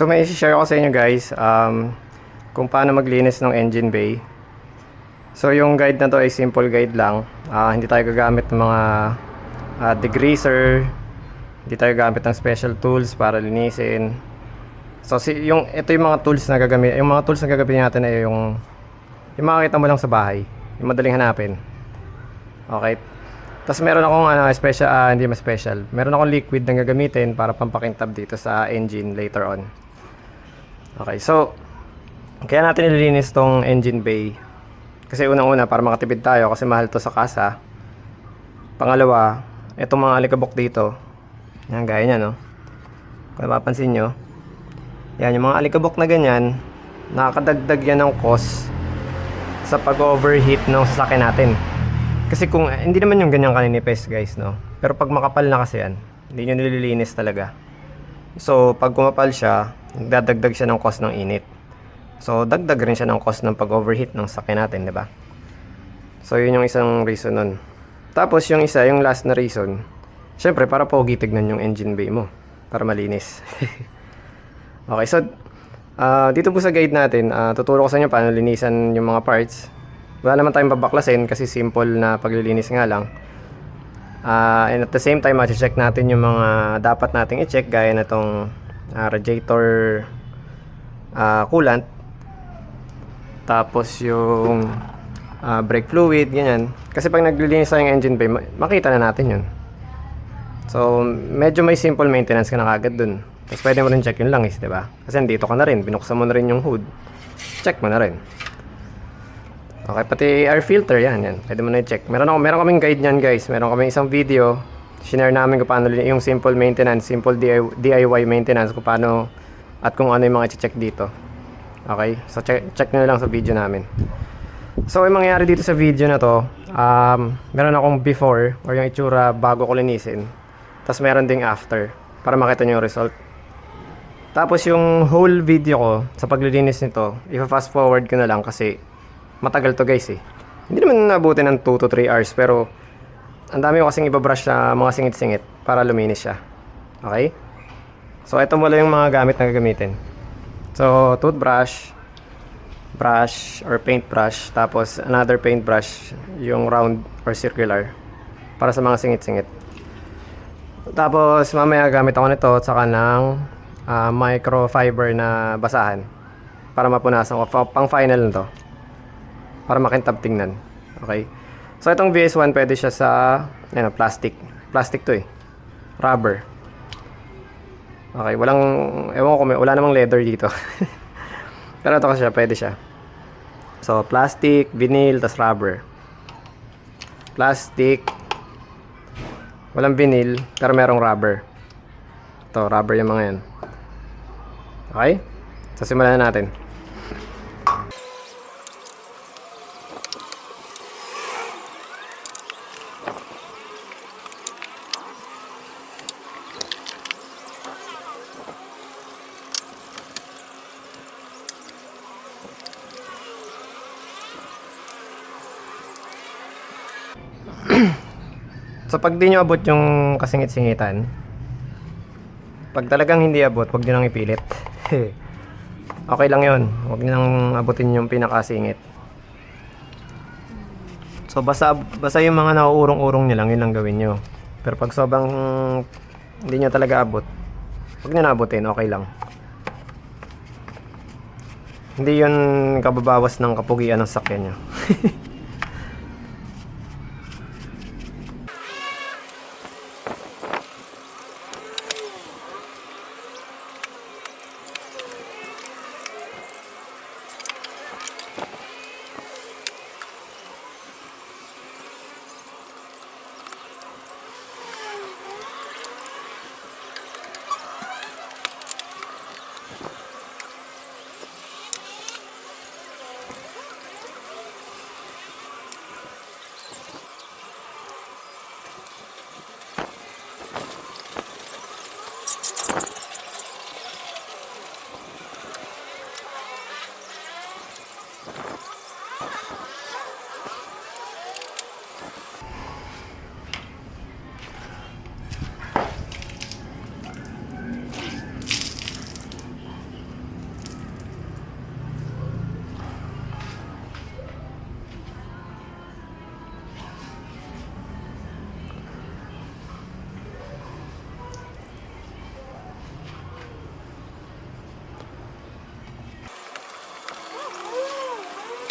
So may i-share ko sa inyo guys kung paano maglinis ng engine bay. So yung guide na to ay simple guide lang. Hindi tayo gagamit ng mga degreaser, hindi tayo gagamit ng special tools para linisin. So ito yung mga tools na gagamit. Yung mga tools na gagamitin natin ay yung makikita mo lang sa bahay, yung madaling hanapin. Okay. Tapos meron akong special, hindi mas special. Meron akong liquid na gagamitin para pampakintab dito sa engine later on. Okay, so kaya natin nililinis tong engine bay. Kasi unang-una para makatipid tayo kasi mahal to sa kasa. Pangalawa, itong mga alikabok dito. Yan, gaya niya, no? Kung mapapansin nyo. Yan, yung mga alikabok na ganyan, nakakadagdag yan ng cost sa pag-overheat ng sasakyan natin. Kasi kung, hindi naman yung ganyan kaninipis guys, no? Pero pag makapal na kasi yan, hindi nyo nililinis talaga. So, pag kumapal siya, nagdadagdag siya ng cost ng init. So, dagdag rin siya ng cost ng pag-overheat ng sasakyan natin, di ba? So, yun yung isang reason nun. Tapos, yung isa, yung last na reason, syempre, para pogi tignan yung engine bay mo. Para malinis. Okay, so, dito po sa guide natin, tuturo ko sa inyo paano linisan yung mga parts. Wala naman tayong babaklasin kasi simple na paglilinis nga lang. And at the same time, check natin yung mga dapat nating i-check gaya na tong radiator coolant. Tapos yung brake fluid, ganyan. Kasi pag naglilinis tayo ng engine bay, makita na natin yun. So, medyo may simple maintenance ka na kagad dun. Tapos pwede mo rin check yung langis, diba? Kasi nandito ka na rin, binuksan mo na rin yung hood. Check mo na rin. Okay, pati air filter, yan. Pwede mo na i-check. Meron kaming guide niyan guys. Meron kaming isang video. Shinare namin kung paano yung simple maintenance, simple DIY maintenance, kung paano at kung ano yung mga i-check dito. Okay, so check nyo lang sa video namin. So yung mangyayari dito sa video na to, meron akong before or yung itsura bago ko linisin. Tapos meron ding after para makita nyo yung result. Tapos yung whole video ko sa paglilinis nito, i-fast forward ko na lang kasi matagal to guys eh. Hindi naman nabuti ng 2 to 3 hours pero ang dami ko kasing ibabrush sa mga singit-singit para luminis siya. Okay? So ito muna yung mga gamit na gagamitin. So toothbrush, brush or paintbrush, tapos another paintbrush, yung round or circular para sa mga singit-singit. Tapos mamaya gamit ako nito at saka ng microfiber na basahan para mapunasan ko pang final na to. Para makintab tingnan. Okay. So itong VS1 pwede siya sa plastic. Plastic to eh. Rubber. Okay, ewan ko, wala namang leather dito. Pero ito kasi pwede siya. So plastic, vinyl, tas rubber. Plastic. Walang vinyl, pero merong rubber. Ito, rubber yung mga yan. Okay? So simulan na natin. So pag di nyo abot yung kasingit-singitan, pag talagang hindi abot, huwag nyo nang ipilit. Okay lang yun, huwag nyo nang abutin yung pinakasingit. So basta yung mga nauurong-urong nyo lang, yun lang gawin nyo. Pero pag sobrang hindi nyo talaga abot, huwag nyo na abutin, okay lang. Hindi yun kababawas ng kapugian ng sakyan nyo.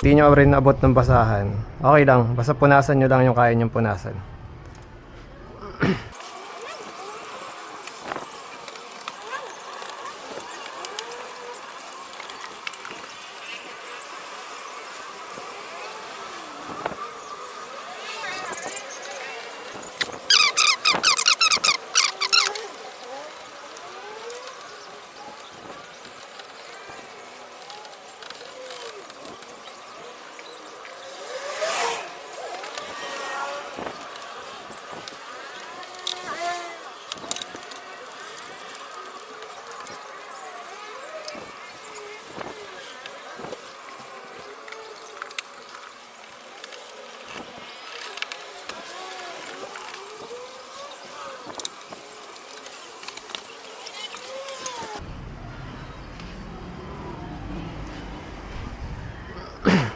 di nyo rin abot ng basahan, okay lang, basta punasan nyo lang yung kaya nyong punasan.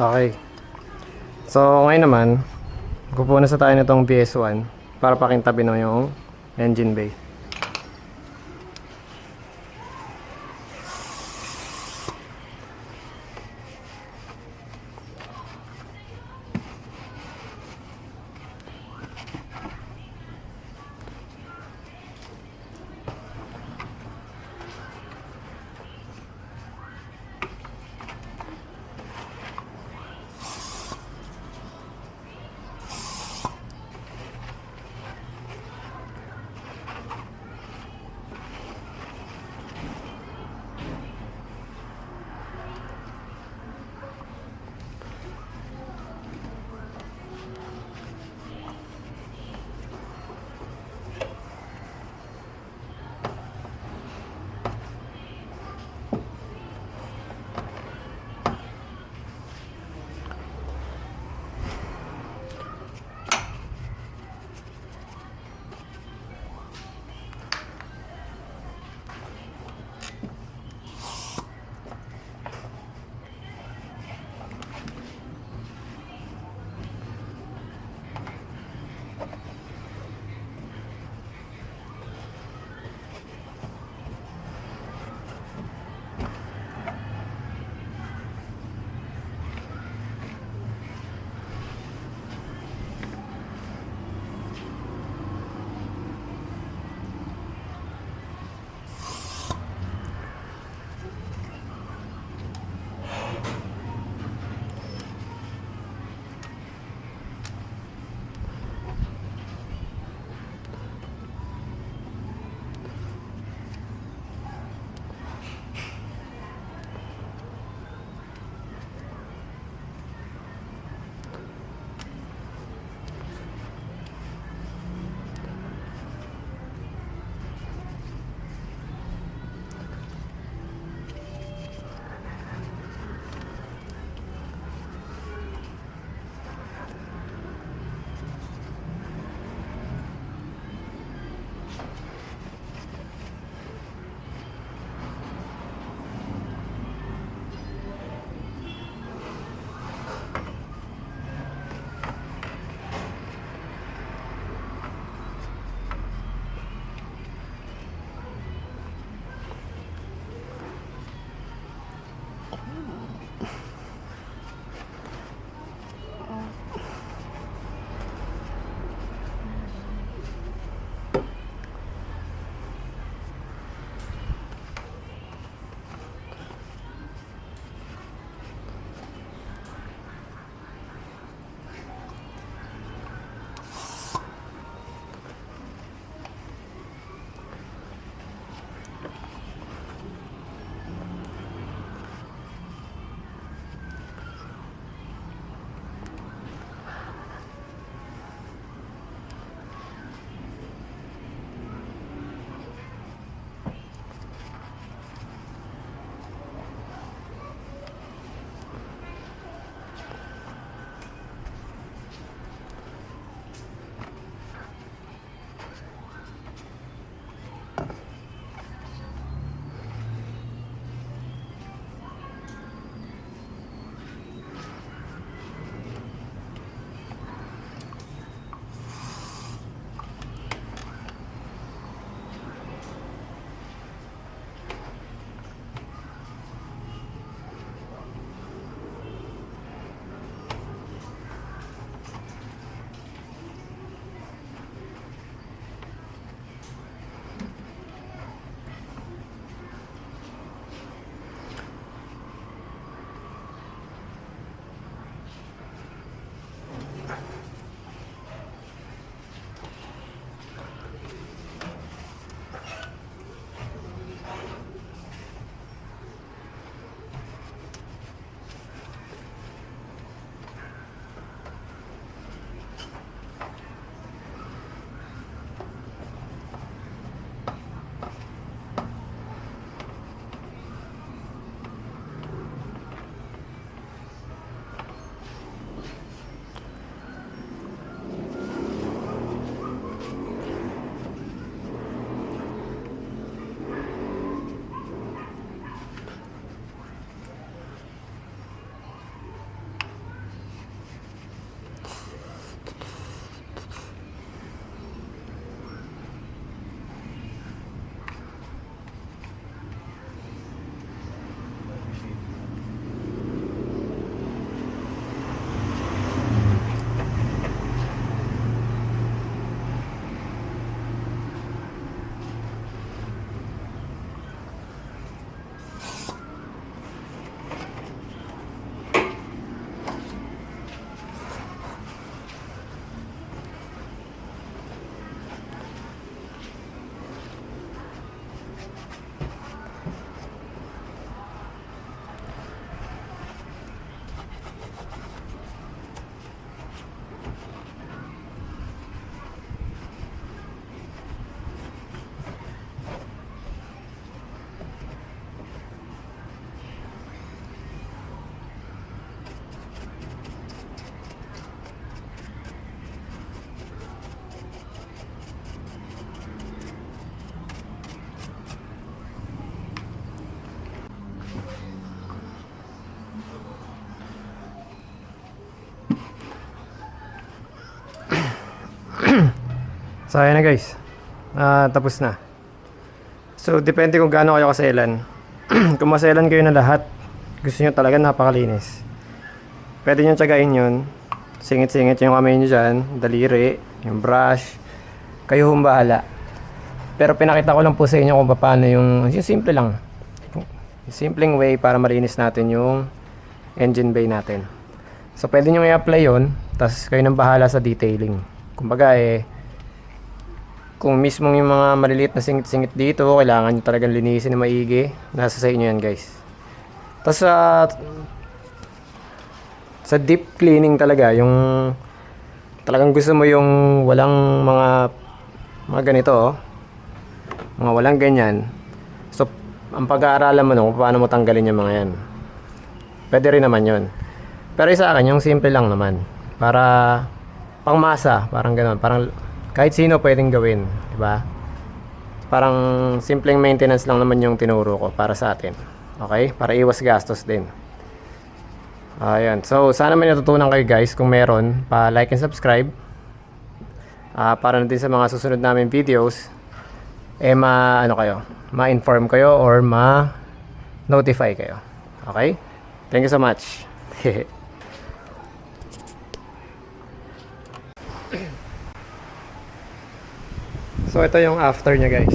Okay. So, ngayon naman, pupunas na tayo nitong BS1 para pakintabi na yung engine bay. So ayan na guys, tapos na. So depende kung gaano kayo kaselan. Kung maselan kayo na lahat, gusto nyo talaga napakalinis, pwede nyo tsagain yun. Singit-singit yung kamay nyo dyan, daliri, yung brush, kayo hong bahala. Pero pinakita ko lang po sa inyo kung paano yung simple lang, yung simpleng way para malinis natin yung engine bay natin. So pwede nyo i-apply yun, tapos kayo nang bahala sa detailing. Kumbaga kung mismo yung mga maliliit na singit-singit dito, kailangan nyo talagang linisin na maigi, nasa sa inyo yan guys. Tapos sa deep cleaning talaga, yung talagang gusto mo yung walang mga ganito, mga walang ganyan. So ang pag-aaralan mo kung paano mo tanggalin yung mga yan, pwede rin naman yun. Pero sa akin, yung simple lang naman, para pangmasa, parang gano'n, parang kahit sino pwedeng gawin, di ba? Parang simpleng maintenance lang naman yung tinuro ko para sa atin. Okay? Para iwas gastos din. Ayan. So, sana may natutunan kayo guys. Kung meron, pa-like and subscribe. Para na din sa mga susunod namin videos, ma-inform kayo or ma-notify kayo. Okay? Thank you so much. So ito yung after nya guys.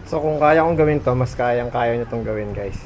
So kung kaya kong gawin to, mas kayang-kaya nyo tong gawin guys.